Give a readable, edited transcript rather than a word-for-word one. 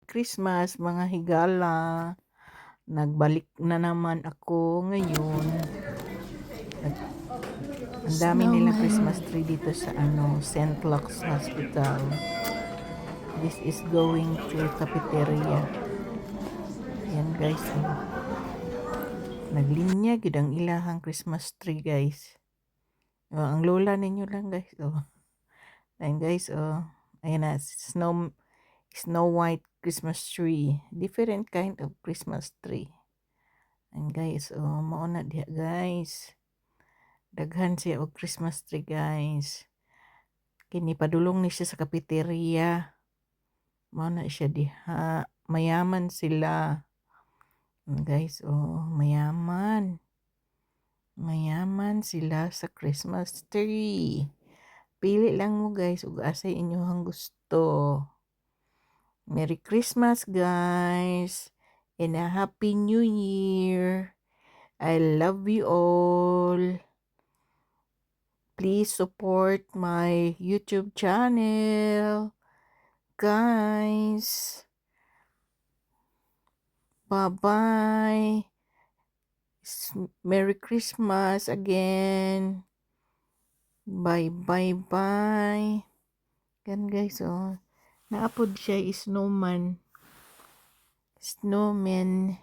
Christmas mga higala. Nagbalik na naman ako ngayon. Ang dami nilang Christmas tree dito sa St. Luke's Hospital. This is going to cafeteria. Yan guys. Naglinya gid ang ilahang Christmas tree guys. Ang lola ninyo lang guys. Ayan guys. Ayan na. Snow White Christmas tree. Different kind of Christmas tree. And guys, mao na diha guys. Daghan siya og Christmas tree guys. Kini padulong ni siya sa cafeteria. Mao na siya diha. Mayaman sila. And guys, mayaman. Mayaman sila sa Christmas tree. Pili lang mo guys ug asay inyohang gusto. Merry Christmas guys. And a Happy New Year. I love you all. Please support my YouTube channel. Guys. Bye-bye. Merry Christmas again. Bye-bye-bye. Yan guys, naapod siya snowman. Snowman.